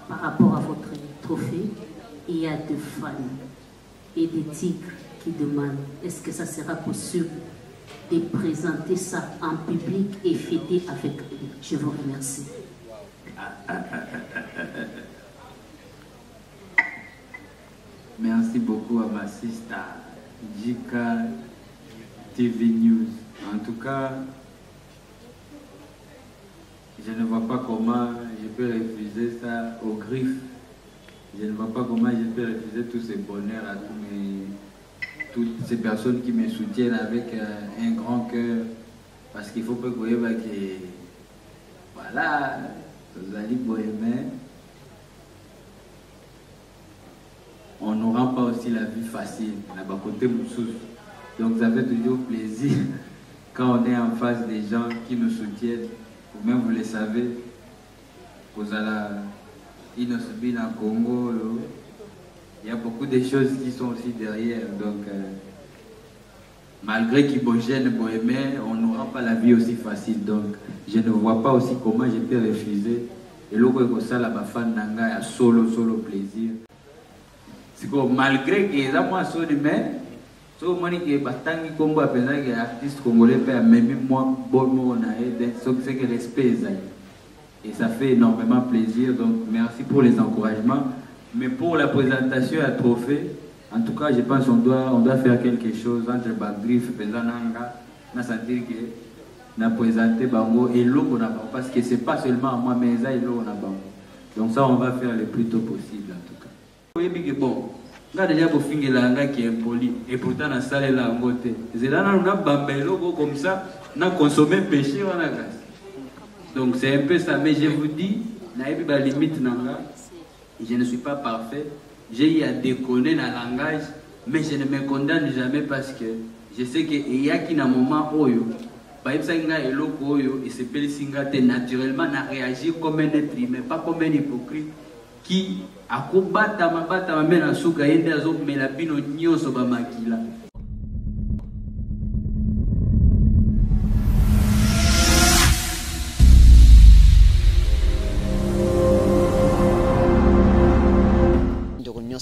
par rapport à votre trophée, il y a des fans et des tigres qui demandent est-ce que ça sera possible de présenter ça en public et fêter avec eux. Je vous remercie. Merci beaucoup à ma sister Jika TV News. En tout cas, je ne vois pas comment je peux refuser ça au griffe. Je ne vois pas comment je peux refuser tous ces bonheurs à toutes ces personnes qui me soutiennent avec un grand cœur. Parce qu'il faut pas que vous voyez que voilà, vous allez bohémer. On ne rend pas aussi la vie facile, à bas côté Moussous. Donc ça fait toujours plaisir quand on est en face des gens qui nous soutiennent. Vous-même vous le savez, vous allez Inosubir en Congo, il y a beaucoup de choses qui sont aussi derrière. Donc malgré qu'ils bougent, on n'aura pas la vie aussi facile. Donc je ne vois pas aussi comment je peux refuser. Et là, ça la fan nanga a solo plaisir. Malgré que les gens sont de même, so mani que batangi Congo apesa que artiste congolais peut même moi bon mot on a c'est que respect et ça fait énormément plaisir. Donc merci pour les encouragements, mais pour la présentation à trophée, en tout cas je pense on doit faire quelque chose entre Bagrif Pezananga na sentir que na présenter bango et l'eau on a parce que c'est pas seulement moi mais ça et l'eau on a bango. Donc ça on va faire le plus tôt possible en tout cas. Oui mais bon. Nga déjà pour finir la qui est impoli et pourtant na salle la ngote. C'est là on a bambelo comme ça, on a consommé péché on a gas. Donc c'est un peu ça, mais je vous dis, naïbi ba limite nanga. Je ne suis pas parfait. J'ai eu à déconner dans le langage, mais je ne me condamne jamais parce que je sais que il y a qui na moment oyo, ba ibsanga eloko oyo et c'est pelisinga naturellement na réagir comme un être humain, pas comme un hypocrite qui akobata mabata mamena suka yende azomela bino nyoso bamakila.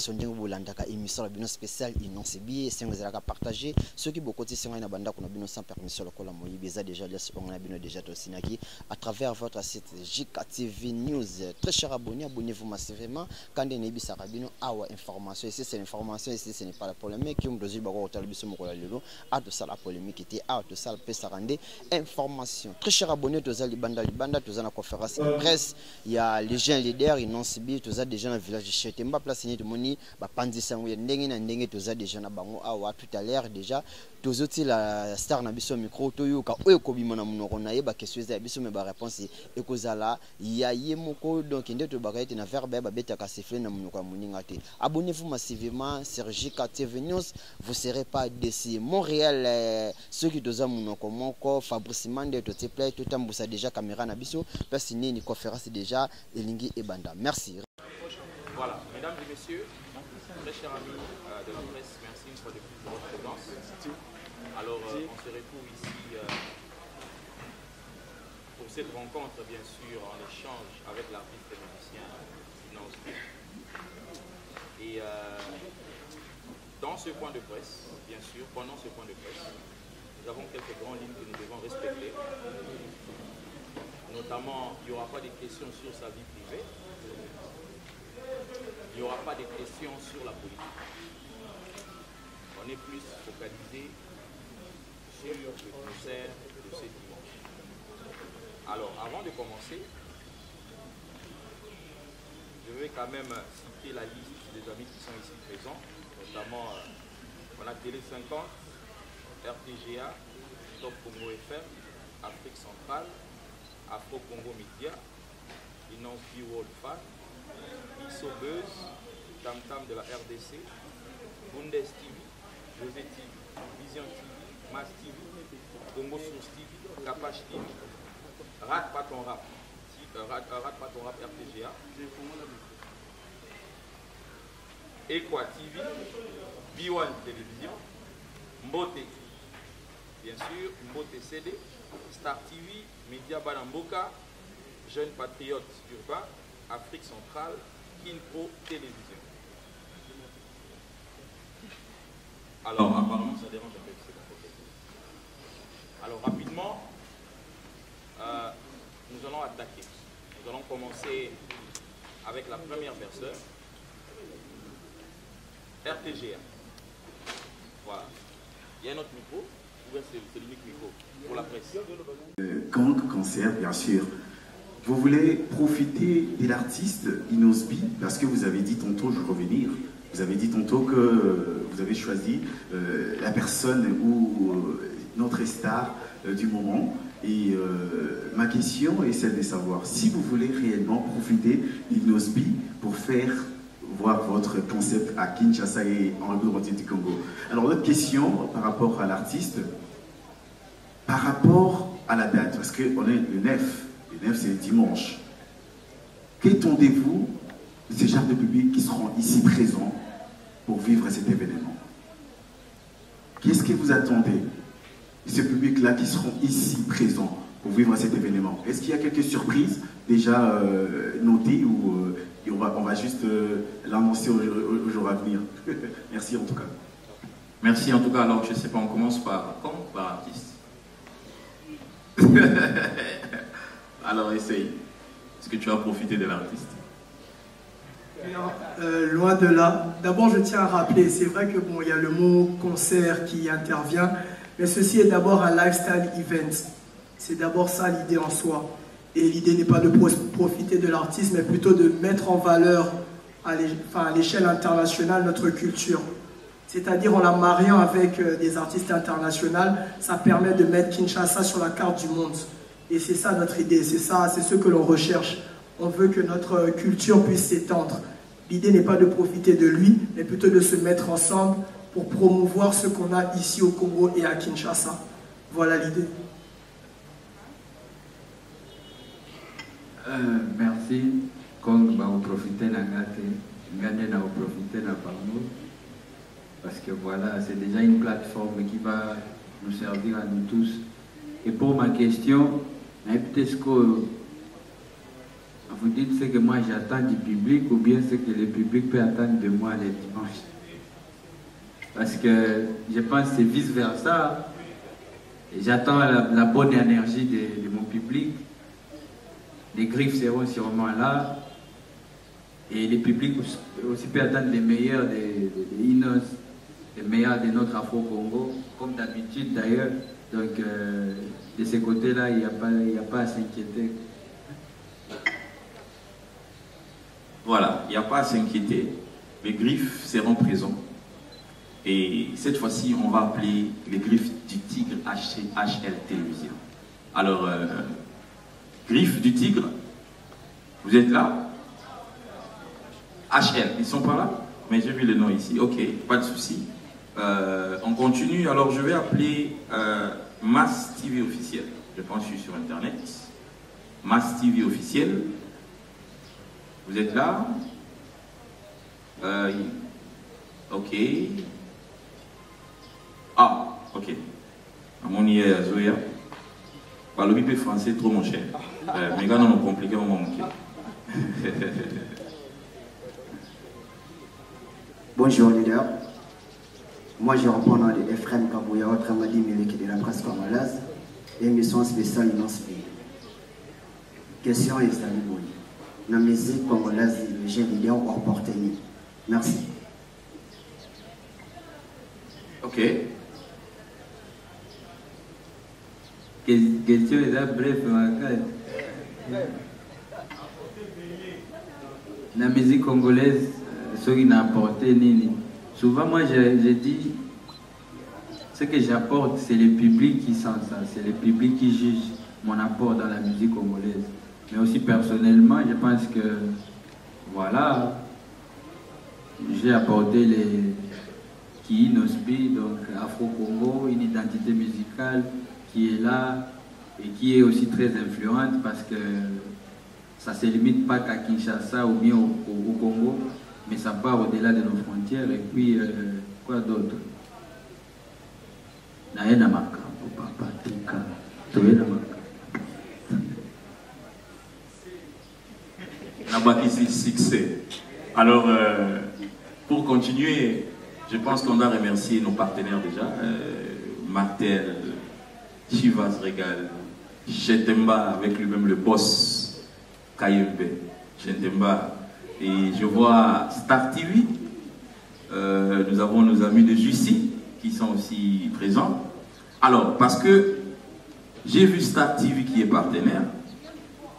sondingo bolandaka émission la bino spéciale inoncebi sengo zelaka partager ceux qui beaucoup sengo na banda kuna bino sans permission lokola moyibeza déjà les on a bino déjà to sinaki à travers votre site JK TV News. Très cher abonné, abonnez-vous massivement quand on est bisaka bino awa information ici c'est l'information ici ce n'est pas la polémique qui on doit dire bako hotel biso mokola lelo a de ça la polémique était a de ça peut s'arranger information. Très cher abonné to za libanda to za na conférence de presse il y a les gens leaders inoncebi to za déjà dans village de Chetemba place ni de moni ba pandisa nguye ndenge na ndenge to za déjà na bango awa tout à l'heure déjà tozoti la star na biso micro to yoka oyo kobima na munoko na yeba question za biso me ba réponse e kozala ya yemoko donc ndeto bakaite na verbe ba beta ka siffler na munoko ya muninga te. Abonnez-vous massivement sur JK TV News, vous serez pas déçus. Montréal ceux qui doza munoko moko Fabrice Mande to te play tout tambusa déjà caméra na biso parce ni ni conférence déjà elingi e banda. Merci. Voilà, mesdames et messieurs, très chers amis de la presse, merci une fois de plus pour votre présence. Alors, on se retrouve ici pour cette rencontre, bien sûr, en échange avec l'artiste et musicien Inoncebi. Et dans ce point de presse, bien sûr, pendant ce point de presse, nous avons quelques grandes lignes que nous devons respecter. Notamment, il n'y aura pas de questions sur sa vie privée. Il n'y aura pas de questions sur la politique. On est plus focalisé sur le concert de ce dimanche. Alors, avant de commencer, je vais quand même citer la liste des amis qui sont ici présents, notamment on a Télé 50, RTGA, Top Congo FM, Afrique Centrale, Afro Congo Media, Inoncebi World Fan, ISO Buzz, Tam Tam de la RDC, Bundes TV, José TV, Vision TV, Mas TV, Congo Source TV, Capache TV, Rate pas ton rap, Rate pas ton rap RTGA, Equa TV, B1 Télévision, Mbote TV, bien sûr, Mbote CD, Star TV, Média Banamboka, Jeune Patriote Urbain, Afrique centrale, Kinpro Télévision. Alors, apparemment, ça dérange un peu. Alors, rapidement, nous allons attaquer. Nous allons commencer avec la première personne, RTGA. Voilà. Il y a un autre micro, ou bien c'est l'unique micro pour la presse. Gang Concert, bien sûr. Vous voulez profiter de l'artiste Inosbi, parce que vous avez dit tantôt, je vais revenir, vous avez dit tantôt que vous avez choisi la personne ou notre star du moment. Et ma question est celle de savoir si vous voulez réellement profiter d'Inosbi pour faire voir votre concept à Kinshasa et en République du Congo. Alors l'autre question par rapport à l'artiste, par rapport à la date, parce qu'on est le 9, le 9 c'est le dimanche. Qu'attendez-vous de ces genres de publics qui seront ici présents pour vivre cet événement? Qu'est-ce que vous attendez de ce public-là qui seront ici présents pour vivre cet événement? Est-ce qu'il y a quelques surprises déjà notées ou on va juste l'annoncer au jour à venir? Merci en tout cas. Merci en tout cas. Alors je ne sais pas, on commence par artiste. Alors essaye. Est-ce que tu as profité de l'artiste? Loin de là. D'abord, je tiens à rappeler, c'est vrai que bon, il y a le mot concert qui intervient, mais ceci est d'abord un lifestyle event. C'est d'abord ça l'idée en soi. Et l'idée n'est pas de profiter de l'artiste, mais plutôt de mettre en valeur à l'échelle internationale notre culture. C'est-à-dire en la mariant avec des artistes internationaux, ça permet de mettre Kinshasa sur la carte du monde. Et c'est ça notre idée, c'est ce que l'on recherche. On veut que notre culture puisse s'étendre. L'idée n'est pas de profiter de lui, mais plutôt de se mettre ensemble pour promouvoir ce qu'on a ici au Congo et à Kinshasa. Voilà l'idée. Merci. Comme vous profitez de la vous profitez de parole. Parce que voilà, c'est déjà une plateforme qui va nous servir à nous tous. Et pour ma question, peut-être que vous dites ce que moi j'attends du public ou bien ce que le public peut attendre de moi les dimanches. Parce que je pense que c'est vice-versa. J'attends la bonne énergie de mon public. Les griffes seront sûrement là. Et le public aussi peut attendre les meilleurs des Inos, les meilleurs de notre Afro-Congo, comme d'habitude d'ailleurs. Donc, de ce côté-là, il n'y a pas à s'inquiéter. Voilà, il n'y a pas à s'inquiéter. Les griffes seront présents. Et cette fois-ci, on va appeler les griffes du tigre HL Télévision. Alors, griffes du tigre, vous êtes là? HL, ils sont pas là? Mais j'ai vu le nom ici. Ok, pas de souci. On continue. Alors, je vais appeler Mass TV officiel. Je pense que je suis sur Internet. Mass TV officiel. Vous êtes là? Ok. Ah, ok. Mon IA Zoya. Le bip français trop mon cher. Mais gars, non, compliqué, on va manquer. Bonjour leader. Moi je réponds au nom de Ephraim Kabouya, autrement dit Miliki de la presse congolaise, émission spéciale Inosbi. Question est Zaliboui. La musique congolaise, le jeune leader opportuni. Merci. Ok. Question est là, bref, la musique congolaise, ce qui n'a apporté Nini. Souvent, moi, je dis, ce que j'apporte, c'est le public qui sent ça, c'est le public qui juge mon apport dans la musique congolaise. Mais aussi personnellement, je pense que, voilà, j'ai apporté les Inosbi, donc Afro-Congo, une identité musicale qui est là et qui est aussi très influente parce que ça ne se limite pas qu'à Kinshasa ou bien au Congo, mais ça part au-delà de nos frontières. Et puis, quoi d'autre? Naena makambo, papa, tika, toena makambo. Na Nabakisi succès. Alors, pour continuer, je pense qu'on doit remercier nos partenaires déjà. Martel, Chivas Regal, Chetemba avec lui-même le boss, Kayembe, Chetemba. Et je vois Star TV. Nous avons nos amis de Jussi qui sont aussi présents. Alors, parce que j'ai vu Star TV qui est partenaire,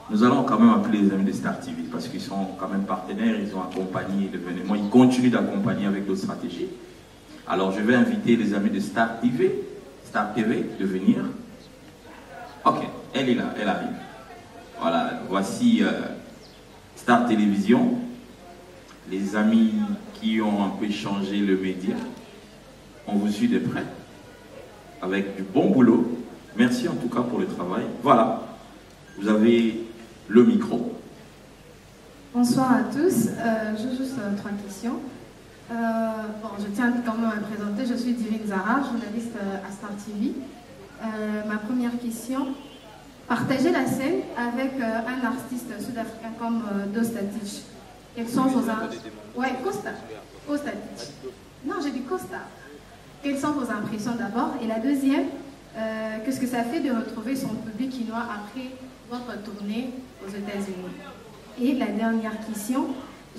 nous allons quand même appeler les amis de Star TV parce qu'ils sont quand même partenaires, ils ont accompagné l'événement, ils continuent d'accompagner avec d'autres stratégies. Alors, je vais inviter les amis de Star TV de venir. Ok, elle est là, elle arrive. Voilà, voici Star Télévision, les amis qui ont un peu changé le média. On vous suit de près, avec du bon boulot. Merci en tout cas pour le travail. Voilà, vous avez le micro. Bonsoir à tous. J'ai juste 3 questions. Bon, je tiens quand même à me présenter. Je suis Divine Zara, journaliste à Star TV. Ma première question, partagez la scène avec un artiste sud-africain comme Dostatich. Quelles sont vos impressions? Ouais, Dostatich. Non, j'ai dit Costa. Quelles sont vos impressions d'abord? Et la deuxième, qu'est-ce que ça fait de retrouver son public quinois après votre tournée aux États-Unis? Et la dernière question,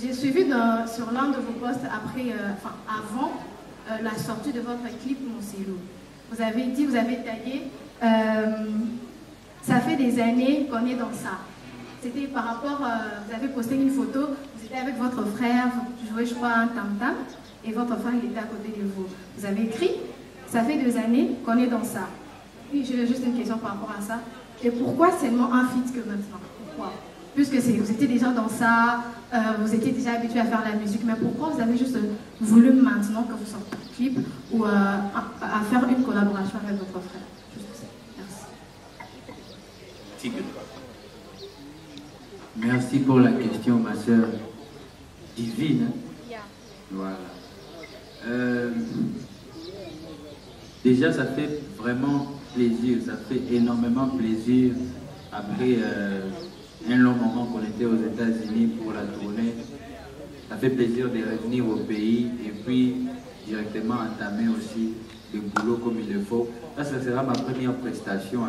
j'ai suivi sur l'un de vos posts avant la sortie de votre clip Monselou. Vous avez dit, vous avez tagué, ça fait des années qu'on est dans ça. C'était par rapport, vous avez posté une photo, vous étiez avec votre frère, vous jouez je crois un tam-tam, et votre frère il était à côté de vous. Vous avez écrit, ça fait 2 années qu'on est dans ça. Puis j'ai juste une question par rapport à ça. Et pourquoi seulement un feat que maintenant? Pourquoi? Puisque vous étiez déjà dans ça, vous étiez déjà habitué à faire la musique, mais pourquoi vous avez juste voulu maintenant que vous sortez un clip ou à faire une collaboration avec votre frère? Merci. Merci pour la question, ma soeur Divine. Voilà. Déjà, ça fait vraiment plaisir, ça fait énormément plaisir après un long moment qu'on était aux États-Unis pour la tournée. Ça fait plaisir de revenir au pays et puis directement entamer aussi le boulot comme il le faut. Là, ça sera ma première prestation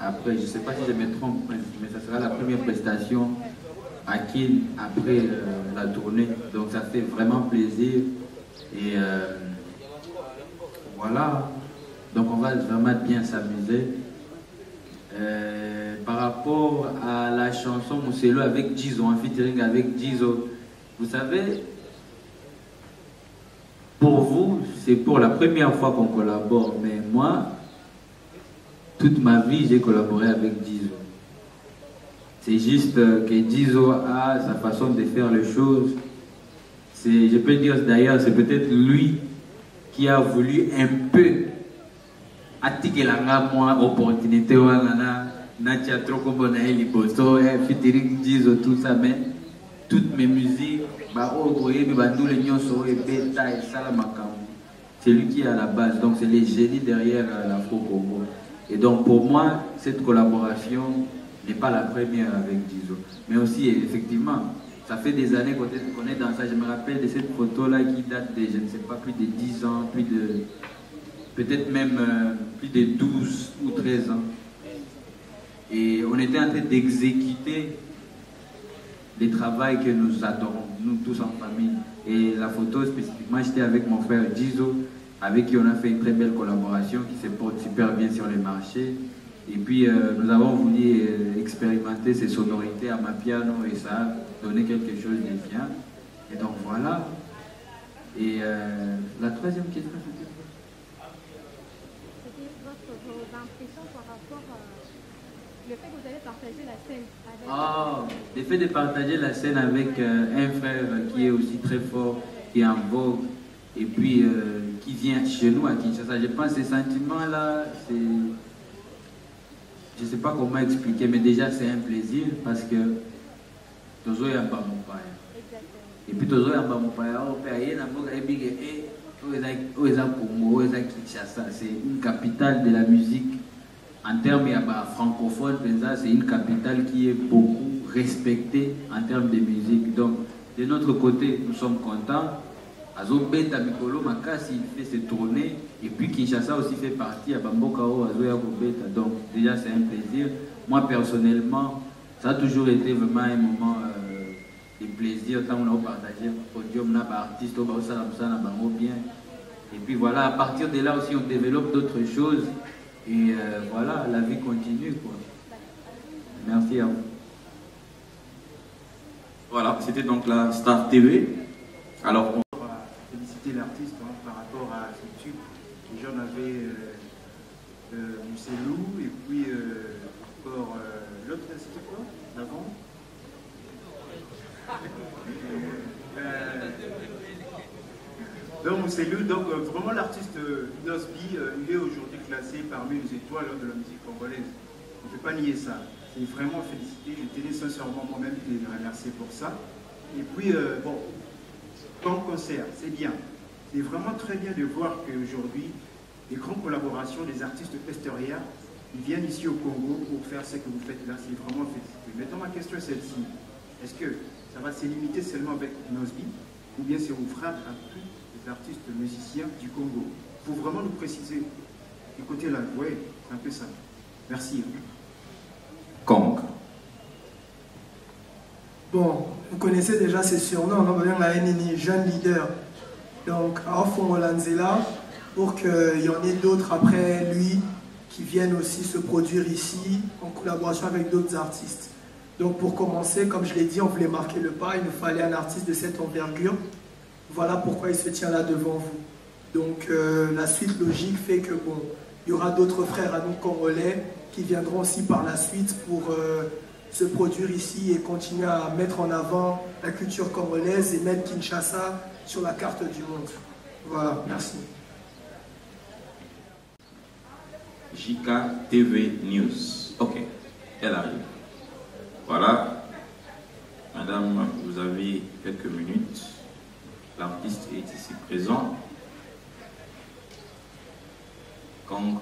après je ne sais pas si je me trompe, mais ça sera la première prestation à Kin après la tournée. Donc ça fait vraiment plaisir. Et voilà. Donc on va vraiment bien s'amuser. Par rapport à la chanson Monselou avec Jizo, un featuring avec Jizo, vous savez, pour vous, c'est pour la première fois qu'on collabore, mais moi, toute ma vie, j'ai collaboré avec Jizo. C'est juste que Jizo a sa façon de faire les choses. Je peux dire d'ailleurs, c'est peut-être lui qui a voulu un peu atikelanga moi opportunité wana natia trop comme na eli boso featuring Jizo tout ça, mais toutes mes musiques ba oboye me bandule nyonso et beta et salamakambo, c'est lui qui est à la base, donc c'est les génies derrière l'Afro-Congo. Et donc pour moi cette collaboration n'est pas la première avec Jizo, mais aussi effectivement ça fait des années qu'on est dans ça. Je me rappelle de cette photo là qui date de, je ne sais pas, plus de 10 ans, plus de peut-être même plus de 12 ou 13 ans. Et on était en train d'exécuter les travaux que nous adorons, nous tous en famille. Et la photo spécifiquement, j'étais avec mon frère Jizo, avec qui on a fait une très belle collaboration qui se porte super bien sur les marchés. Et puis nous avons voulu expérimenter ces sonorités à ma piano et ça a donné quelque chose de bien. Et donc voilà. Et la troisième question, c'était vos impressions par rapport au fait que vous allez partager la scène avec... le fait de partager la scène avec un frère qui est aussi très fort, qui est en vogue, et puis qui vient chez nous à Kinshasa. Je pense que ces sentiments-là, c'est... Je ne sais pas comment expliquer, mais déjà c'est un plaisir parce que Tozo Yamba Mopaya. Et puis Tozo Yamba Mopaya, c'est une capitale de la musique. En termes francophone, c'est une capitale qui est beaucoup respecté en termes de musique. Donc, de notre côté, nous sommes contents. Azobeta Mikolo Makasi fait ses tournées et puis Kinshasa aussi fait partie à Bambokao Azoya Kobeta. Donc déjà c'est un plaisir. Moi personnellement, ça a toujours été vraiment un moment de plaisir quand on a partagé le podium, on a artiste, on a bien. Et puis voilà, à partir de là aussi on développe d'autres choses et voilà, la vie continue quoi. Merci à vous. Voilà, c'était donc la Star TV. Alors on féliciter l'artiste par rapport à ce tube. Les gens avaient Mousselou et puis encore l'autre, c'était quoi l'avant donc Mousselou, donc vraiment l'artiste Inosbi, il est aujourd'hui classé parmi les étoiles de la musique congolaise. On ne peut pas nier ça. C'est vraiment félicité. Je tenais sincèrement moi-même de les remercier pour ça. Et puis bon, comme concert, c'est bien. C'est vraiment très bien de voir qu'aujourd'hui, les grandes collaborations des artistes extérieurs, ils viennent ici au Congo pour faire ce que vous faites là. C'est vraiment félicité. Maintenant, ma question est celle-ci. Est-ce que ça va se limiter seulement avec Inosbi ou bien c'est vous frappe à tous les artistes musiciens du Congo? Il faut vraiment nous préciser. Du côté là, oui, c'est un peu ça. Merci. Kong. Bon, vous connaissez déjà ces surnoms, on va un jeune leader. Donc, à Fongolanzela, pour qu'il y en ait d'autres après lui qui viennent aussi se produire ici en collaboration avec d'autres artistes. Donc, pour commencer, comme je l'ai dit, on voulait marquer le pas, il nous fallait un artiste de cette envergure. Voilà pourquoi il se tient là devant vous. Donc, la suite logique fait que, bon, il y aura d'autres frères à nous congolais qui viendront aussi par la suite pour se produire ici et continuer à mettre en avant la culture congolaise et mettre Kinshasa sur la carte du monde. Voilà, merci. JK TV News. Ok, elle arrive. Voilà. Madame, vous avez quelques minutes. L'artiste est ici présent. Kong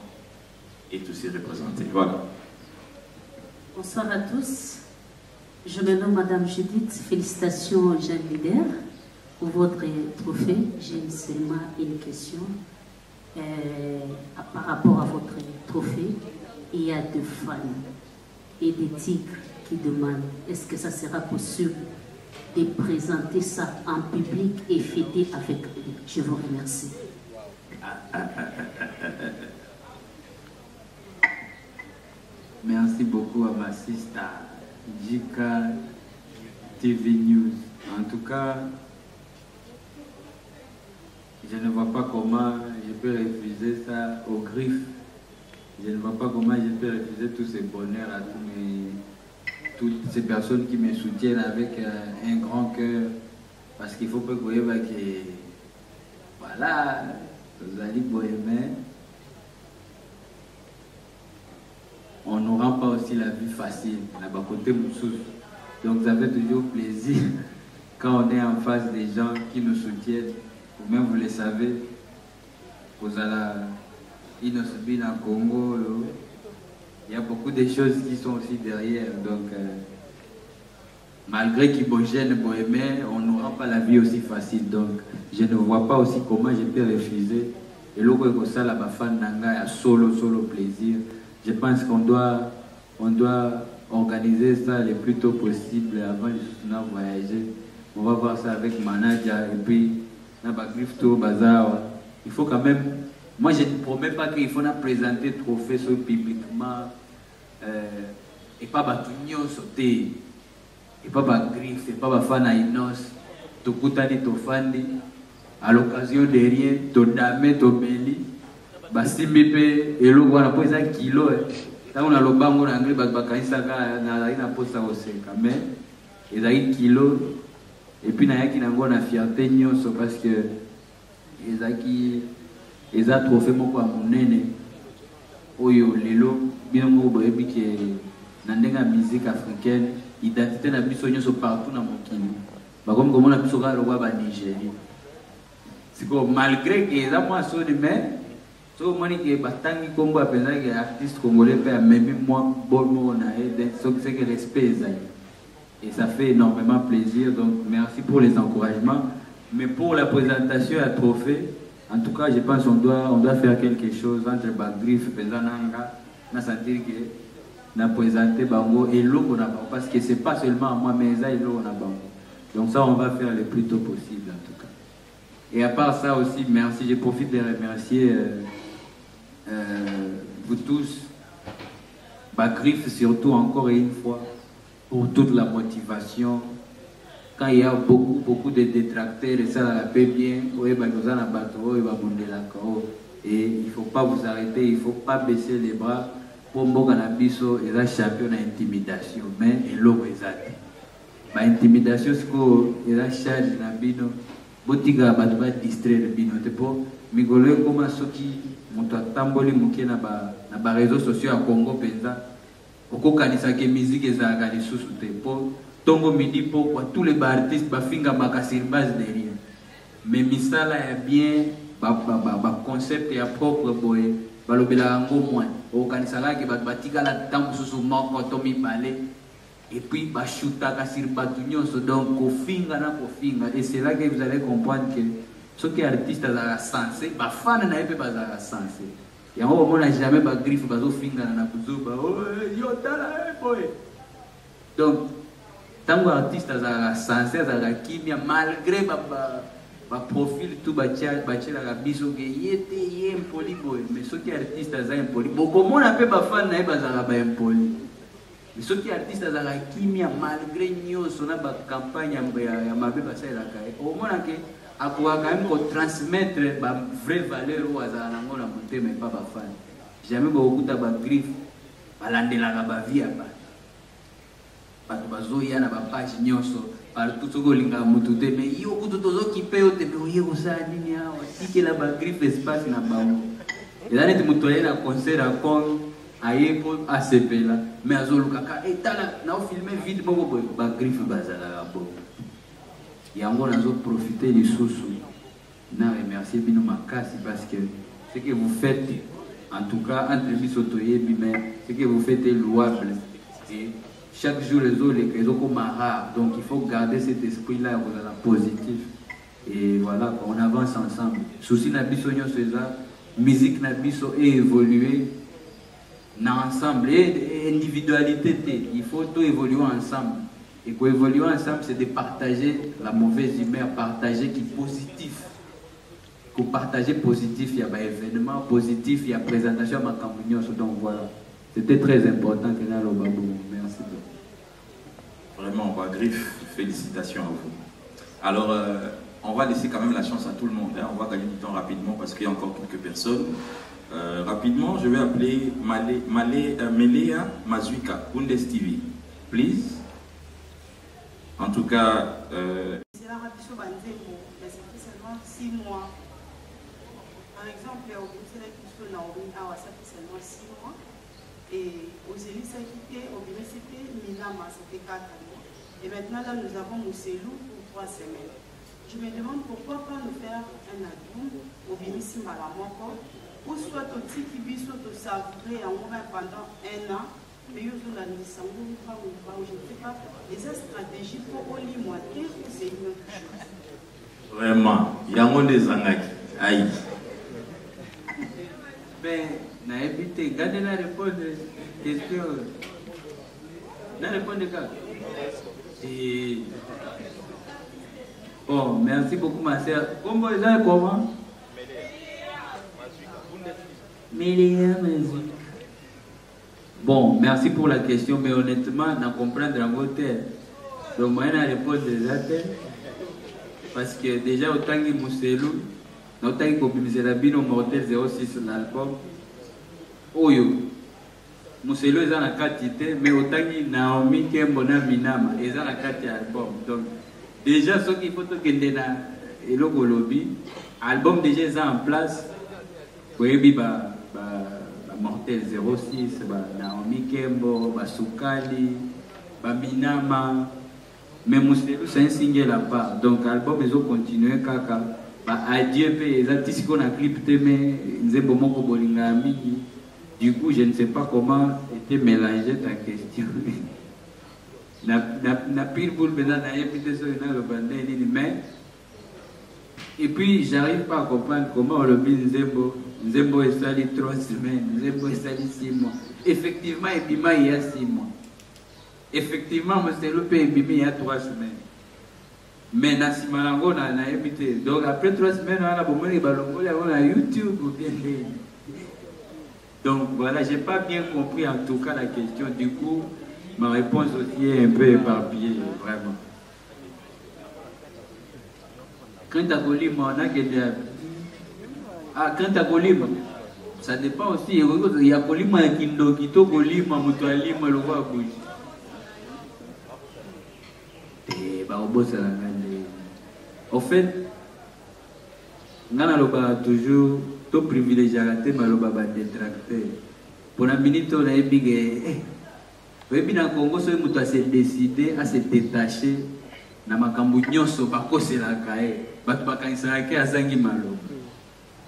est aussi représenté. Voilà. Bonsoir à tous. Je me nomme Madame Judith. Félicitations, jeune leader, pour votre trophée. J'ai seulement une question. Par rapport à votre trophée, il y a des fans et des tigres qui demandent est-ce que ça sera possible de présenter ça en public et fêter avec eux. Je vous remercie. Merci beaucoup à ma sister JK TV News. En tout cas, je ne vois pas comment je peux refuser ça au griffe. Je ne vois pas comment je peux refuser tous ces bonheurs à toutes ces personnes qui me soutiennent avec un grand cœur. Parce qu'il faut pas que vous voyez que voilà, vous allez bohémer. On ne rend pas aussi la vie facile, à bas côté Moussous. Donc ça fait toujours plaisir quand on est en face des gens qui nous soutiennent. Vous-même, vous le savez, vous allez Inosbi dans le Congo, il y a beaucoup de choses qui sont aussi derrière. Donc, malgré qu'ils gênent bohémien, on ne rend pas la vie aussi facile. Donc, je ne vois pas aussi comment je peux refuser. Et là, ça, la bafan nanga, a solo plaisir. Je pense qu'on doit organiser ça le plus tôt possible avant de voyager. On va voir ça avec Manadia et puis Bazar. Il faut quand même. Moi, je ne promets pas qu'il faut présenter le trophée publiquement et pas batugnon sauter et pas griffe et pas fana inos. Tokutani tofandi à l'occasion de rien, to dame to beli. Basimbi pe elo wana po eza kilo ta on a lobango na anglais bakaisa ka na ina posa oseka mais ezaki kilo et puis na yaki nango na fierté nyonso parce que ezaki eza trophée moko ya monene oyo lelo bino moko boyebi ke na ndenga musique africaine identité na biso nyonso partout na mokili bakomi komona biso kaka lokwa ba Nigeria siko malgré que eza mwa soni mais so moni ke batangi kombo apenza ke artiste congolais pe amemi mwa bomo na ye donc c'est que respect ezali et ça fait énormément plaisir. Donc merci pour les encouragements. Mais pour la présentation à trophée, en tout cas, je pense qu'on doit faire quelque chose entre Bagrif et Zananga. On a senti que on a présenté Bango et l'eau parce que c'est pas seulement moi, mais ça et l'eau on a Bango. Donc ça, on va faire le plus tôt possible en tout cas. Et à part ça aussi, merci. Je profite de remercier vous tous, Bagrif surtout encore une fois, pour toute la motivation. Quand il y a beaucoup de détracteurs, et ça la paix bien, et il ne faut pas vous arrêter, il ne faut pas baisser les bras. Pour Mboganabiso, il y a un champion d'intimidation, mais il y a intimidation, c'est qu'il y a un charge d'abino, botiga va distraire bino. Migolo comme ceux qui montent à Tamboli Mouké na réseaux sociaux à Congo Penza, au Kanisa que musique est à Gali sous pour Tongo midi pourquoi tous les artistes bafinga makasir base derrière. Mais misala est bien, concept est propre boy, balobela ngo moins. Au Kanisa là que batika la tambo sous moko tomi balé. Et puis bashuta kasir batunyo so donc kofinga na kofinga. Et c'est là que vous allez comprendre que ceux qui sont artistes à sensé, les fans n'a pas à sensé. Et on n'a jamais pas griffe, pas au finger na kuzuba. Oh, yo tala boy. Donc, tant que artiste à sensé, à la kimia, malgré ma profil tout bâtir la biso que yé impoli boy. Mais ceux qui sont artistes à impoli, beaucoup de monde n'a pas fan n'a pas à impoli. Mais ceux qui sont artistes à la kimia, malgré nous, on a pas campagne à ma bébé ça la caille. Au moins que à pouvoir quand même transmettre ma vraie valeur aux azanango la monter mais pas ba fan. Jamais beaucoup de griffe balandela la ba vie ba. Ba bazoya na ba page nyonso partout ce golinga mutute mais yo kutu tozo kipe yo te me oye osala nini awa tike la ba griffe espace na ba. Et là net mutoye na concert à Congo aye po ACP là mais azoluka ka etala na filmer vide moko ba griffe bazala ba. Et en gros, nous profiter des sous-sous. Nous remercier Bino Makasi parce que ce que vous faites, en tout cas, entre Bisotoye et ce que vous faites est louable. Et chaque jour, les autres comme rare. Donc, il faut garder cet esprit-là positif. Et voilà, on avance ensemble. Souci Nabiso César, musique Nabiso est évolué ensemble. Et individualité, il faut tout évoluer ensemble. Et pour évoluer ensemble, c'est de partager la mauvaise humeur, partager qui est positif. Pour partager positif, il y a un événement positif, il y a présentation à ma campagne. Donc voilà, c'était très important que nous avons. Merci. Vraiment, Bagrif, félicitations à vous. Alors, on va laisser quand même la chance à tout le monde. Hein. On va gagner du temps rapidement parce qu'il y a encore quelques personnes. Rapidement, je vais appeler Melea Mazuika, Bundes TV. Please. En tout cas, c'est la rapidité banzemo, mais ça fait seulement 6 mois. Par exemple, au Bruxelles, il y a ça fait seulement 6 mois. Et aux élites, ça quitté, au Bénin, c'était Minama, ça fait 4 mois. Et maintenant, là, nous avons Mousselou pour 3 semaines. Je me demande pourquoi pas nous faire un album au Bénin, si Malamoko, ou soit au Tikibi, soit au Savré, en pendant 1 an. Mais je ne sais pas, les stratégies pour Oli Moitié, c'est une autre chose. Vraiment, il y a des Angaki. Aïe. Ben, n'a évité, gardez la réponse de question. La réponse de cas. Et. Bon, merci beaucoup, ma soeur. Comment vous allez, comment? Mélia, Mazuika. Bon, merci pour la question, mais honnêtement, on comprend de la beauté. Donc, moi, je réponds déjà. Parce que déjà, autant que Mousselou, autant que Bino Mortel 06 l'album, Oyo, Mousselou est dans la quantité, mais autant que Naomi Kembona Minama est dans la quantité album. Donc, déjà, ce qu'il faut que le lobby, album déjà en place, vous voyez, Mortel 06, Naomi Kembo, Sukali, Minama, mais Mousselou c'est un single à part. Donc l'album ils ont continué kaka. Adieu les artistes qu'on a clipé mais Nzembomoko Bolingami. Du coup je ne sais pas comment était mélangée ta question. na pitbull maintenant na yebite so na le bandé ni mais et puis j'arrive pas à comprendre comment le Nzembo est sali 3 semaines, Nzembo est sali 6 mois. Effectivement Ebima il y a 6 mois. Effectivement monsieur Lope Ebima il y a 3 semaines. Mais na simalango na yebite. Donc après 3 semaines on a bomoni balongo on a YouTube ou bien. Donc voilà, j'ai pas bien compris en tout cas la question. Du coup, ma réponse aussi est un peu éparpillée, vraiment. Quand tu as Golima, on a que des... Ah, quand tu as Golima, ça dépend aussi. Il y a Golima qui est Golima, Moutoalima, le roi bouge. Et bah, au bout, ça l'a gagné. En fait, on a toujours tout privilégié à la tête, mais on a détracté. Pour la minute, on a dit que dans le Congo, si on s'est décidé à se détacher,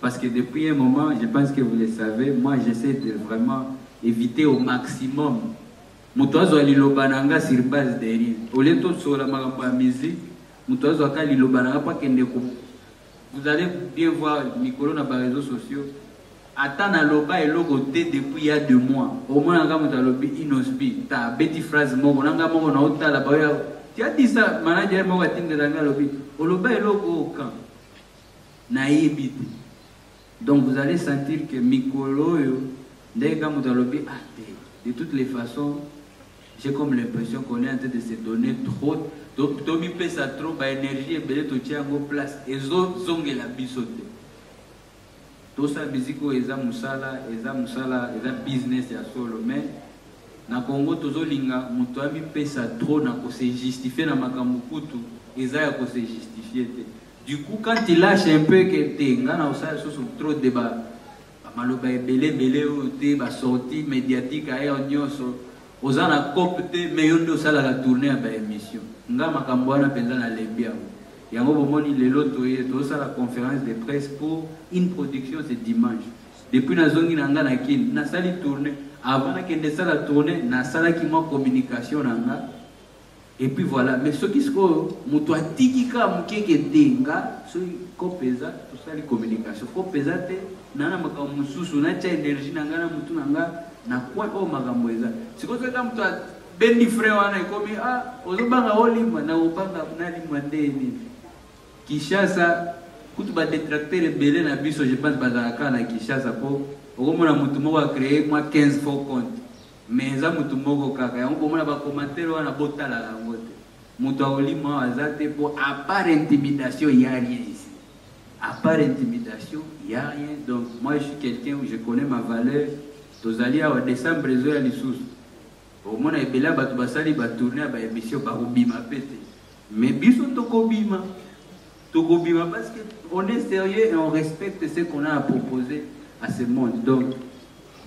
parce que depuis un moment, je pense que vous le savez, moi j'essaie de vraiment éviter au maximum. Mutoazo alilobananga sur base de rien. Au lieu de sur la musique, mutoazo alilobananga pas qu'il ne coupe. Vous allez bien voir Nicolas dans les réseaux sociaux. Attends à l'oba et logo depuis il y a 2 mois. Au moins on a lobby inosbi. Ta bête phrase mo on a mo na ota la baya. Tu as dit ça manager mo wa tinga dans lobby. Au loba et logo au camp. Naïbité. Donc vous allez sentir que Mikolo yo dès que mo lobby de toutes les façons j'ai comme l'impression qu'on est en train de se donner trop. Donc Tommy peut ça trop d'énergie et belé to tient en place et zonge la bisote. Tout ça biziko eza musala business ya solo mais na Congo tozolinga muto ami pesa trop na ko se justifier na makambo kutu eza ya ko se justifier. Du coup quand il lâche un peu que tenga na osala so trop débat maloba belé o te ba sortie médiatique a nyonso ozana copte mais yondo sala la tournée ba émission nga makambo wana penza na lebia. Yango bomoni lelo toza la conférence de presse pour une production ce dimanche. Depuis nazongi nanga na kin na sali tournée avant que de ça la tournée na sala qui moi communication nanga et puis voilà mais ce qui se muto atikika mukeke denga so ko pesa to sali communication ko pesa te nana makambo mususu na cha énergie nanga na mutu nanga na kwa o makambo eza siko ka muto bendi frère wana komi ozobanga olima na obanga nani mwandeni Kishasa, kutu ba détracteur belé na biso, je pense bazalaka na Kishasa po okomona mutu moko a créé moi 15 faux comptes. Mais za mutu moko kaka, yango komona ba commentaire wana botala la ngote. Mutu olima azate po à part intimidation, il y a rien ici. À part intimidation, il y a rien. Donc moi je suis quelqu'un où je connais ma valeur. Tozali à décembre zo ya lisusu. Omona ebela batu basali ba tourner ba émission ba obima pété. Mais biso tokobima. Parce qu'on est sérieux et on respecte ce qu'on a à proposer à ce monde. Donc,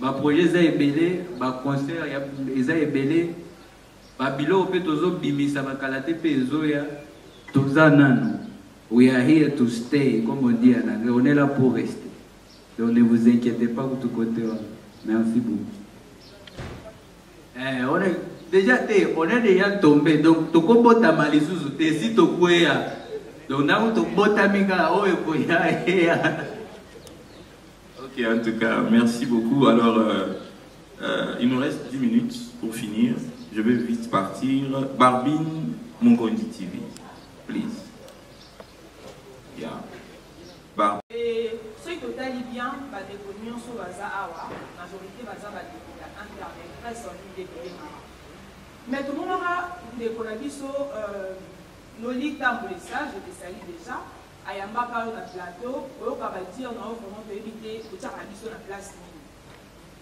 le projet est belé, le concert est belé, le bilo peut toujours bimisa, le kalate peut zoya, tout ça nan. We are here to stay, comme on dit en anglais. On est là pour rester. Donc ne vous inquiétez pas pour tout côté. Merci beaucoup. On est déjà tombé. Donc, tout le monde a mal les si tu donc, ok, en tout cas, merci beaucoup. Alors, il nous reste 10 minutes pour finir. Je vais vite partir. Barbine Mongondi TV, please. Yeah. Et ceux qui ont bien, des communes sur Awa, la majorité va internet, presque en ligne de mais tout le monde aura des collaborations. Noli tambour ça, je te salue déjà. Ayamba parle dans le plateau, on va dire non, vraiment éviter de faire la mission en place.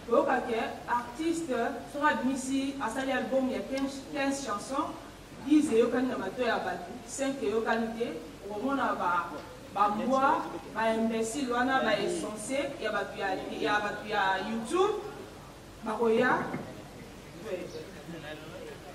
Pour que artistes sont admis à cet album, il y a 15 chansons, 10 et 5 et 5 au moins moi, imbécile, on est censé, il y a YouTube, Maroya.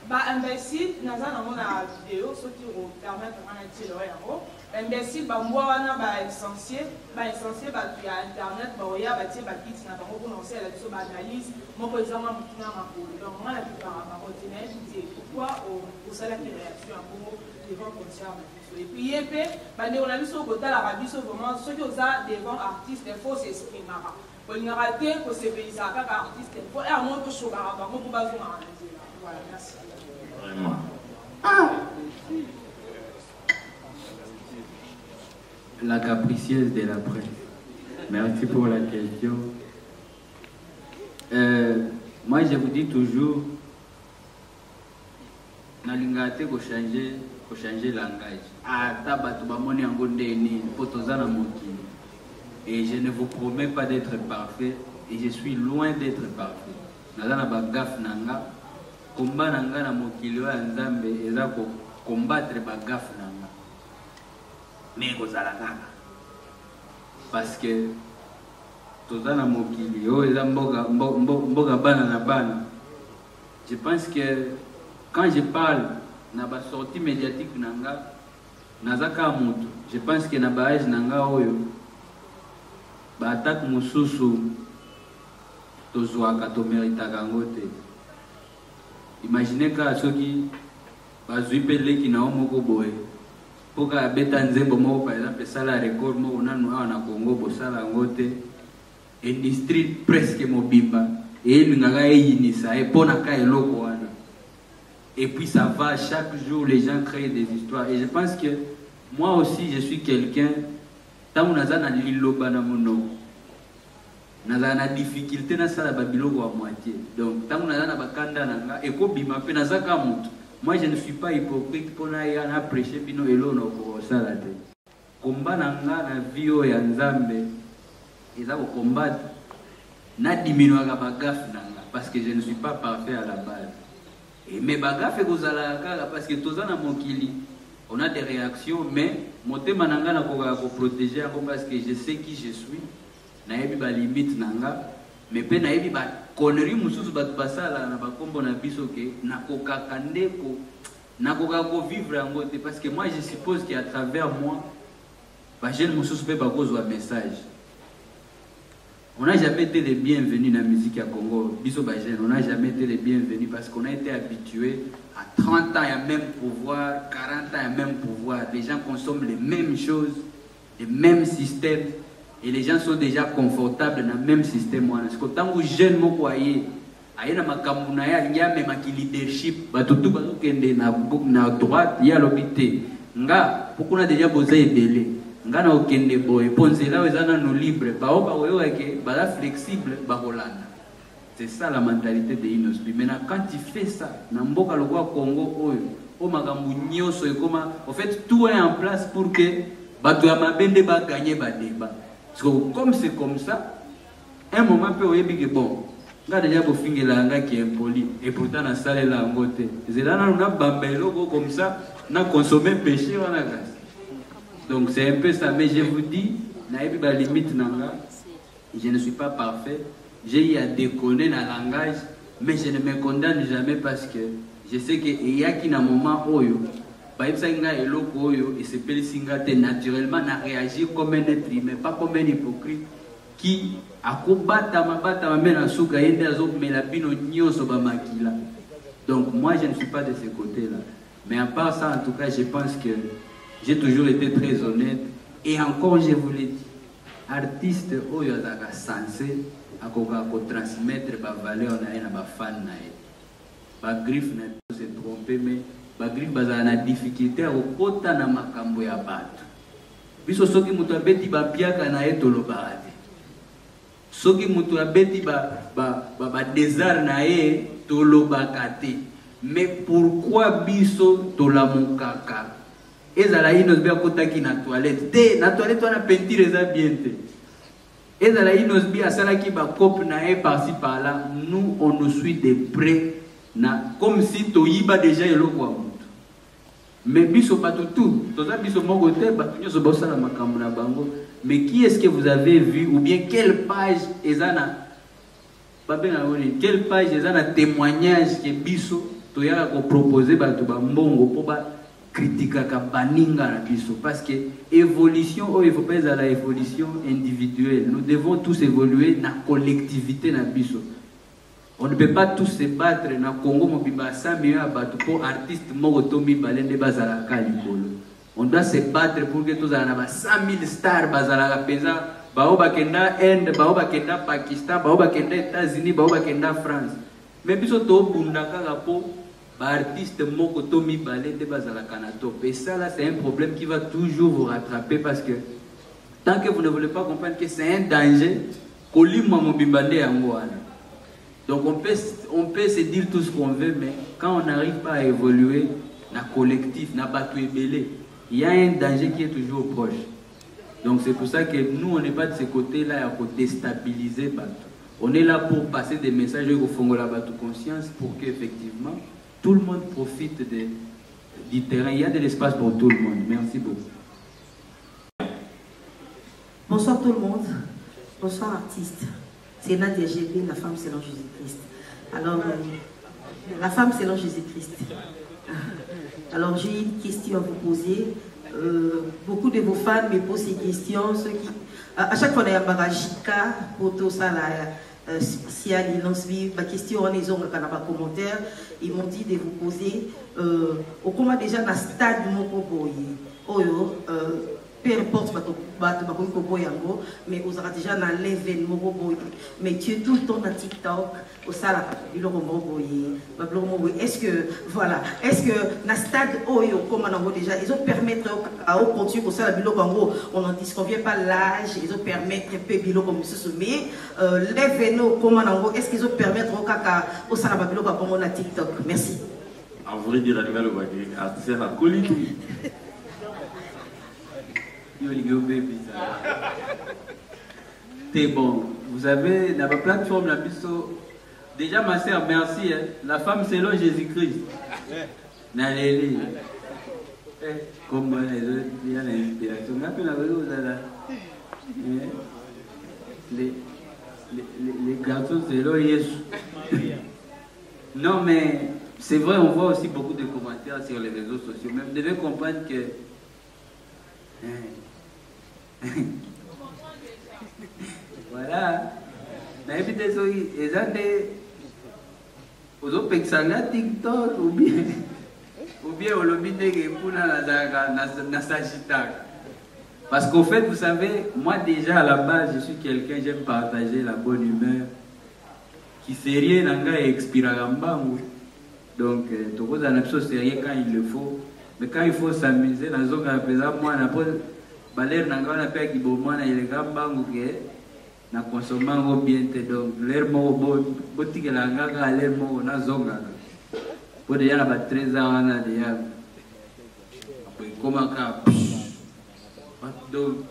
imbécile naza nango na vidéo soki opermettre nga na tilo yango imbécile bambwa wana baessentiel bato ya internet baoya batie bakiti na bango mpona osala biso baanalyse moko ezanga motuna makolo donc nga na bipara bango te nayebi te pourkui osalaki réaction ya bongo devant concert na biso epuis ye mpe bandeko na biso kotalaka biso vraiment soki oza devant artiste il faut s'exprimaka olingaka te kosepelisaka kaka artiste il faut yango toshokaka bango mpo bazongaka na nzela voilà merci. Vraiment. La capricieuse de la presse. Merci pour la question. Moi, je vous dis toujours, nalingate ko changer langage. Tabatu bamoni yango ndeni potozana mokili. Et je ne vous promets pas d'être parfait et je suis loin d'être parfait. Nazana ba gaf nanga. Combat nanga na mokili wa nzambe eza ko combattre ba gaf nanga. Mais kozala kaka. Parce que tozana mokili o eza mboga bana na bana. Je pense que quand je parle na ba sortie médiatique nanga nazaka mutu. Je pense que na ba age nanga oyo ba attaque mususu tozwaka to méritaka ngote. Imaginez que soki bazui peleki na omoko boye poka beta nzembo moko par exemple sala record moko nanu awa na Congo bosala ngote industrie presque mobimba et lingaka eyinisa et pona ka eloko wana et puis ça va chaque jour les gens créent des histoires et je pense que moi aussi je suis quelqu'un tant naza na liloba na mono naza na difficulté na sala babiloko à moitié donc tant naza na bakanda nanga ekobima pe nazaka mutu. Moi je ne suis pas hypocrite pour na na prêcher bino elo no ko sala te combat nanga na vie ya nzambe eza ko combattre na diminuaka bagaf nanga parce que je ne suis pas parfait à la base et mais bagaf ekozala kaka parce que tozana mokili on a des réactions mais motema nanga na ko protéger parce que je sais qui je suis. Naebi ba limite nanga mais pe naebi ba connerie mususu batu basala na ba kombo na biso ke nakoka kandeko nakoka ko vivre en côté parce que moi je suppose qu'à travers moi ba jeune mususu pe ba kozwa message. On n'a jamais été les bienvenus dans la musique à Congo. Biso ba jeune, on n'a jamais été les bienvenus parce qu'on a été habitués à 30 ans il y a même pouvoir, 40 ans il y a même pouvoir. Les gens consomment les mêmes choses, les mêmes systèmes. Et les gens sont déjà confortables dans le même système. Parce que tant que jeune mokoye, aye na makamuna ya nyame maki leadership, batutu bazokende na droite ya lobité. Nga pokuna déjà boza ebele. Nga na okende boy, ponzela wezana no libre, ba oba oyo ke ba flexible ba Hollande. C'est ça la mentalité de Inosbi. Maintenant quand tu fais ça, na mboka lokwa Congo oyo, o makambu nyoso ekoma, en fait tout est en place pour que batu ya mabende ba gagner ba débat. Parce que comme c'est comme ça, un moment peut oyebi que bon, nga déjà bo fingela nga qui est impoli et pourtant na salle la ngote. C'est là na bambelo comme ça, na consommer péché wana grâce. Donc c'est un peu ça mais je vous dis, na yebi ba limite nanga, je ne suis pas parfait, j'ai eu à déconner dans le langage, mais je ne me condamne jamais parce que je sais que il y a qui na moment oyo et c'est Pélisingate naturellement n'a réagi comme un être humain, pas comme un hypocrite qui a combattu ma mère en souka et mais la bino nyoso ba makila. Donc moi je ne suis pas de ce côté-là. Mais à part ça, en tout cas, je pense que j'ai toujours été très honnête. Et encore, je vous l'ai dit, artiste oyo azaka censé à transmettre ba valeur na ba fan na ba griffe na se tromper mais bagrif bazala na difficulté au kota na makambo ya bato. Biso soki mutu abeti ba piaka na ye tolobaka te. Soki mutu abeti ba désert na ye tolobaka te. Mais pourquoi biso tolamukaka? Ezala Inosbi akotaki na toilette te, na toilette wana peinture eza bien te. Ezala Inosbi asalaki ba coupe na ye par-ci par-là, nous on nous suit de près. Comme si toyiba déjà eloko wa mutu. Mais biso batutu, toza biso moko te batu nyoso bosala makambo na bango. Mais qui est-ce que vous avez vu ou bien quelle page ezana quelle page ezana témoignage que biso toya ko proposer ba to ba mbongo pour ba critiquer ka baninga na biso parce que évolution il faut pas à la évolution individuelle. Nous devons tous évoluer na collectivité na biso. On ne peut pas tous se battre na Congo mobimba 100 millions bato pour artiste moko to mibalende bazala kalikolo. On doit se battre pour que tous na ba 100 000 stars bazala pesa bao bakenda Inde, bao bakenda Pakistan, bao bakenda États-Unis, bao bakenda France. Mais biso to bundaka po ba artiste moko to mibalende bazala kanato. Et ça là c'est un problème qui va toujours vous rattraper parce que tant que vous ne voulez pas comprendre que c'est un danger, kolima mobimba nde yango wana. Donc on peut se dire tout ce qu'on veut, mais quand on n'arrive pas à évoluer, dans le collectif, dans le belé, il y a un danger qui est toujours proche. Donc c'est pour ça que nous, on n'est pas de ce côté-là pour déstabiliser Batou. On est là pour passer des messages au fond de la Batou conscience pour qu'effectivement, tout le monde profite du terrain. Il y a de l'espace pour tout le monde. Merci beaucoup. Bonsoir tout le monde. Bonsoir artistes. C'est Nadia GB, la femme selon Jésus-Christ. Alors, la femme selon Jésus-Christ. Alors, j'ai une question à vous poser. Beaucoup de vos fans me posent ces questions. Ceux qui, à chaque fois, il y a un barajika pour tout ça, spécial, ils lancent ma question en les ongles, commentaire. Ils m'ont dit de vous poser comment déjà dans le stade de mon propos. Peu importe mais vous avez déjà dans l'événement, mais tu es tout le temps dans TikTok, au salon, est-ce que, voilà, est-ce que dans le stade, comme on a déjà, ils ont permettre à au continu pour ça, on n'en disconvient pas l'âge, ils ont permettre un peu bilo comme ce sommet, l'événement, comme on a, est-ce qu'ils ont permettre au salon, comme on a TikTok? Merci. En vrai dire, la nouvelle, c'est la colite. C'est bon. Vous savez, dans la plateforme, déjà ma soeur, merci. Hein. La femme selon Jésus-Christ. Naleli. Comment il y a l'inspiration. Les garçons selon Jésus. Non, mais c'est vrai, on voit aussi beaucoup de commentaires sur les réseaux sociaux. Mais vous devez comprendre que. Voilà. Mais puis TikTok ou bien au lobby parce qu'au fait, vous savez, moi déjà à la base, je suis quelqu'un, j'aime partager la bonne humeur. Qui sérieux nanga expira gambangu. Donc, tout le monde est sérieux quand il le faut. Mais quand il faut s'amuser, dans ce cas, moi, on a baler nanga na pe ki bomana ile gamba nguke na consommer ngo bien te donc l'air mo boti ke la ngaka l'air mo na zonga pour déjà na ba 13 ans na déjà après comment ka donc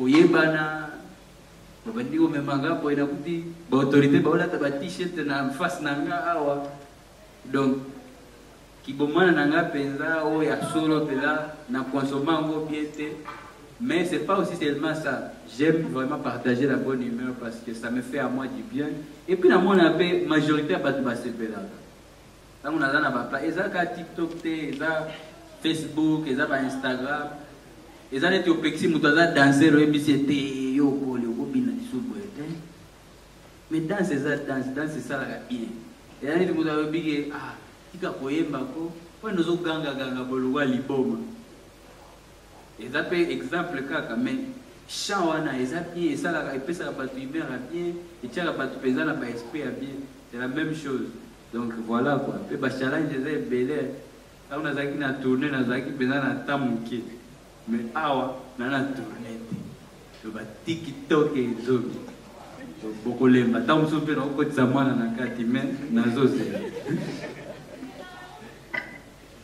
oyebana babandi ko memanga po ina kuti ba autorité ba ola ta ba t-shirt na face nanga awa donc qui bomana nanga penza o ya solo pela na consommer ngo bien te. Mais c'est pas aussi seulement ça. J'aime vraiment partager la bonne humeur parce que ça me fait à moi du bien. Et puis dans mon appel, majorité à battre basse là. Là on a dans la papa, ils ont TikTok, ils ont Facebook, ils ont Instagram. Ils ont été au Pexi, ils ont dansé le MBCT, yo ko le bobina disubo. Mais danse ça là bien. Et là ils ont dit tika koyemba ko, po nozo ganga bolwa liboma. Et ça fait exemple kaka mais chant wana ezapie et ça la répète ça pas bien bien et tiens pas tout pesant la pas esprit bien c'est la même chose donc voilà quoi pe ba challenge c'est belé là on a zaki na tourner na zaki pesant na tamuke mais awa na tourner to ba TikTok et zobi beaucoup lemba tam soupe na ko tsamana na kati mais na zose.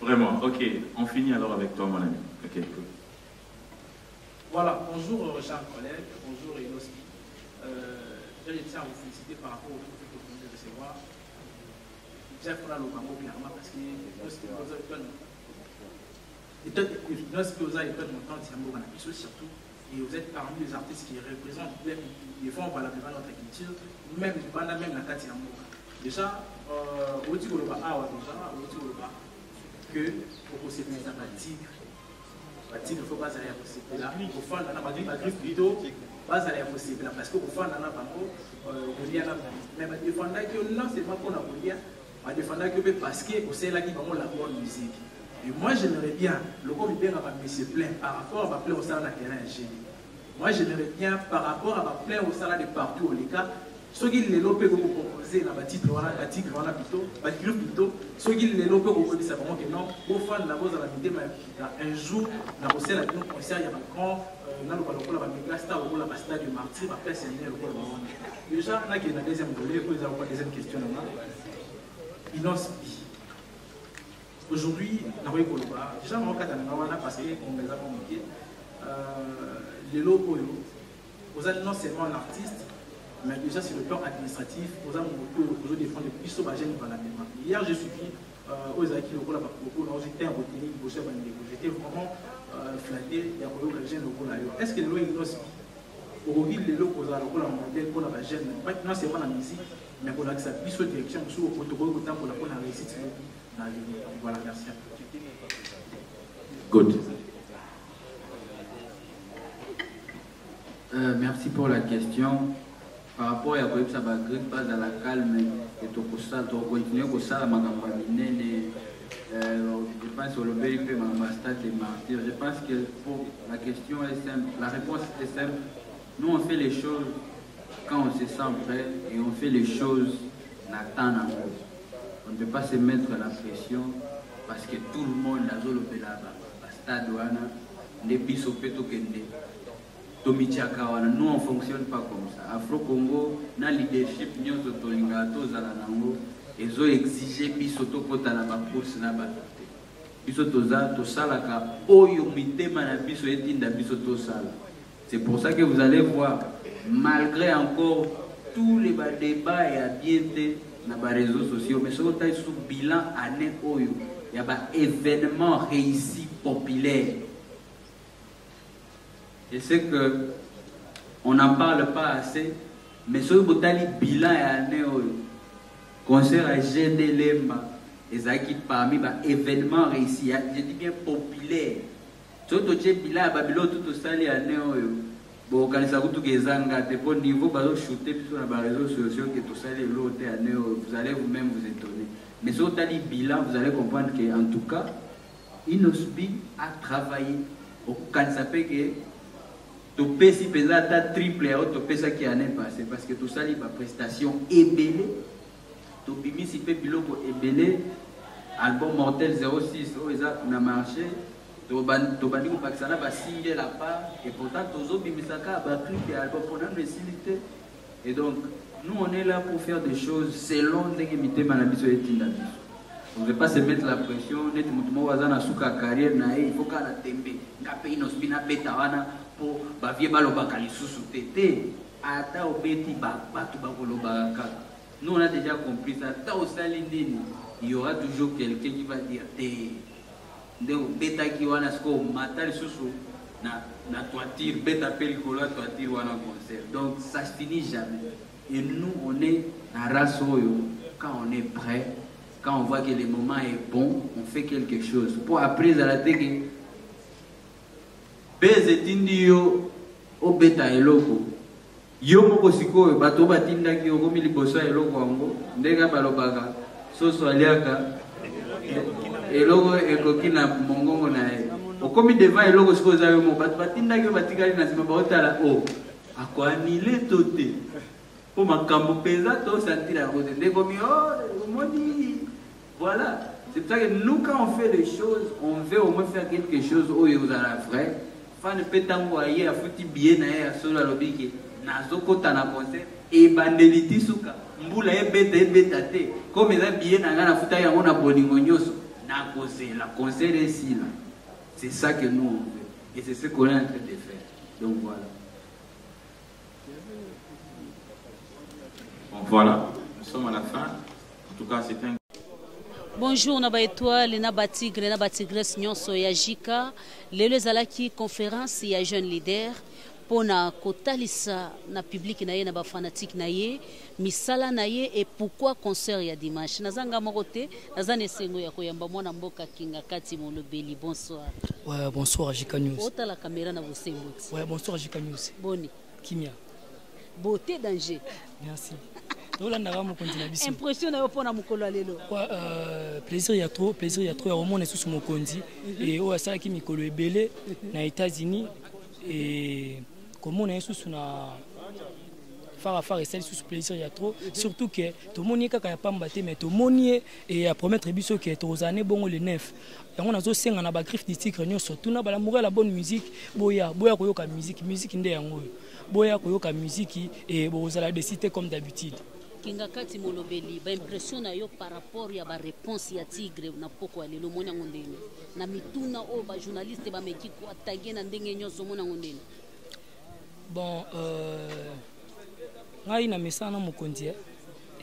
Vraiment, ok, on finit alors avec toi mon ami. Ok, cool. Voilà, bonjour chers collègues, bonjour Enospi. Je tiens à vous féliciter par rapport au fait que vous venez de recevoir. J'ai fait le Congo clairement parce que Enospi vous a surtout, et vous êtes parmi les artistes qui représentent les fonds valablement notre culture, même la Kati Amour. Déjà, au niveau de que pour se faire un tigre, il faut pas aller à possible. Là, il faut faire la griffe plutôt, pas aller à possible. Parce que pour faire la banco, mais défendre que non, c'est pas qu'on a voulu, mais défendre que parce que c'est là qui va la bonne musique. Et moi, j'aimerais bien, le corps bien à me plaindre par rapport à ma plaie au salaire de terrain génie. Moi, j'aimerais bien par rapport à ma plaie au salaire de partout au cas. Ceux qui les lopent pour proposer dans la titre, plutôt, ceux qui les lopent pour proposer ça vraiment que non, pour faire la voix à la vidéo, un jour, dans le concert, il y a un concert, il y a un grand, dans le palais, la méga star, ou la pasta du martyr, la place est née, déjà, là, il y a une deuxième volet, vous avez une deuxième question. Inospi. Aujourd'hui, dans le Koloba, déjà, on a parce qu'on les a communiqués, les locaux, vous êtes non seulement un artiste, mais déjà sur le plan administratif, vous avez besoin de défendre le plus sur la gêne par la même. Hier, je suis dit aux acquis locaux là-bas, j'étais en Botanique, j'étais vraiment flatté, il y a un gêne local là. Est-ce que le Inospi, aujourd'hui, les locaux là, modèle pour la gêne, non seulement la musique, mais pour la plus sur direction, sur le protocole, pour la réussite. Voilà, merci. Good. Merci pour la question. Par rapport à la grippe, ça va pas à la calme et tout ça, tu continues comme ça, ma campagne. Je pense au lobby peut m'ambassadeur et martyr. Je pense que pour la question est simple, la réponse est simple. Nous on fait les choses quand on se sent prêt et on fait les choses n'attend pas. On ne peut pas se mettre la pression parce que tout le monde a zolo pelaba. Stade wana, depuis sopeto kende. Nous on ne fonctionne pas comme ça. Afro-Congo, na leadership, nous avons exigé bisoto kota na bapouse na batate. Bisoto za to salaka oyo mitema na biso etinda bisoto sala. C'est pour ça que vous allez voir, malgré encore tous les débats et à bienté dans les réseaux sociaux, mais sur le sous bilan année oyo, il y a un événement réussi populaire. Je sais qu'on n'en parle pas assez, mais sur le bilan et année oyo, concert à GD Lemba, et parmi les événements réussis, je dis bien populaire. Sur le bilan à Babylone, tout ça, les années oyo. Bon, quand ça vous bon niveau, vous shooter sur les réseaux sociaux que tout ça, vous allez vous-même vous étonner. Mais sur le bilan, vous allez comprendre qu'en tout cas, Inospi a travaillé au Kansapé que tu peux si ta triple et tu peux ça qui année passée parce que tout ça, il y a prestation ébélée. Tu peux si peu biloko ébélé, album Mortel 06, ils ont marché. Tobandi ko pakisana ba signer la part et pourtant tozo bimisaka ba clip et album pour notre facilité. Et donc nous on est là pour faire des choses selon ndenge mitema na biso etinda biso. On ne veut pas se mettre la pression net mutu mo wazana suka carrière na il faut kana tembe ngape Inospi na beta wana pour ba vie baloba kalisusu tete ata obeti ba batu ba koloba kaka. Nous on a déjà compris ça. Ta osali ndini il y aura toujours quelqu'un qui va dire donc beta qui wana sko matal susu na toiture beta pelikola toiture wana concert. Donc ça se finit jamais. Et nous on est na rasoyo quand on est prêt, quand on voit que le moment est bon, on fait quelque chose. Pour après à la teke beze tindio o beta eloko. Yo moko sikoyo bato batinda ki okomi liboso eloko wango ndeka balobaka soso aliaka eloko ekoki na mongongo na ye okomi devant eloko sikoyo za yo mo bato batindaki yo batikali na nsima baotala o akoanile to te po makambo mpenza tosantila yango te ndekomi omoni voilà. C'est pour ça que nous quand on fait des choses on veut au moins faire quelque chose oyo ozala vrai fan pe tango aye afuti bien na ye asolo alobiki nazokota na concert ebandeli ti suka mbula ebeta te comme eza bien na nga nafuta yango na bolingo nyonso na kozela concert ici là. C'est ça que nous on veut et c'est ce qu'on est en train de faire. Donc voilà. Bon voilà, nous sommes à la fin. En tout cas, c'est un... Bonjour na ba étoile na ba tigre na ba tigresse nyonso ya Jika lelo ezalaki conférence ya jeune leader pona kotalisa na public na ye na ba fanatique na ye misala na ye et pourquoi concert ya dimanche nazanga mokote nazane sengo ya koyamba mwana mboka Kinga Kati Molobeli. Bonsoir. Ouais, bonsoir à JK News. Ota la caméra na bosembo. Ouais, bonsoir à JK News. Boni. Kimia. Beauté danger. Merci. Impression na yo pona mukolo lelo. Plaisir ya trop ya romone sous mon kondi et o asala ki mikolo ebele na États-Unis et comment on est sous na faire et celle sous plaisir ya trop surtout que tout moni kaka ya pamba te mais tout moni et à promettre biso que aux années bon le 9 yango nazo senga na ba griffe du tigre nyonso tuna bala mourir la bonne musique boya koyoka musique nde yango boya koyoka musique et bozala de citer comme d'habitude. Kinga Kati Molobeli, ba impression na yo par rapport ya ba réponse ya tigre na poko lelo mona ngondeni na mituna o ba journaliste ba meki ko attaquer na ndenge nyonso mona ngondeni. Bon ngai na mesana mokonzi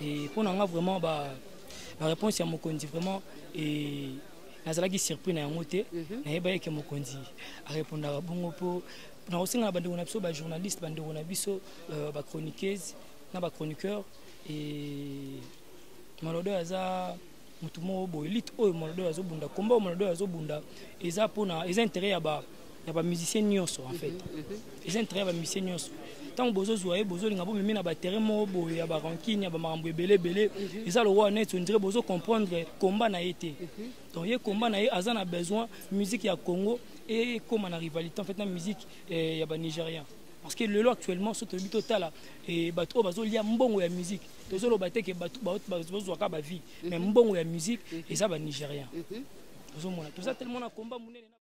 et pour nga vraiment ba réponse ya mokonzi vraiment et nazalaki surpris na yango te na yeba yeke mokonzi a répondre bongo po na osinga ba ndeko na biso ba journaliste ba ndeko na biso ba chroniqueuse na ba chroniqueur et malodo aza mutumo bo elite o malodo azo bunda komba malodo azo bunda eza pona eza intérêt ya ba musicien nyonso en fait eza intérêt ya ba musicien nyonso tant bozo zoye bozo linga bo memi na ba terrain mo bo ya ba rankine ya ba marambo ebele eza le roi net on dirait bozo comprendre combat na été donc ye combat na ye aza na besoin musique ya Congo et comme en rivalité en fait la musique ya ba Nigérien. Parce que le lot actuellement sur le total et bateau bazo lia mbongo ya musique tozo lo baté que bateau bazo ka ba vie mais mbongo ya musique et ça ba Nigérien tozo mona tout ça tellement na combat munene.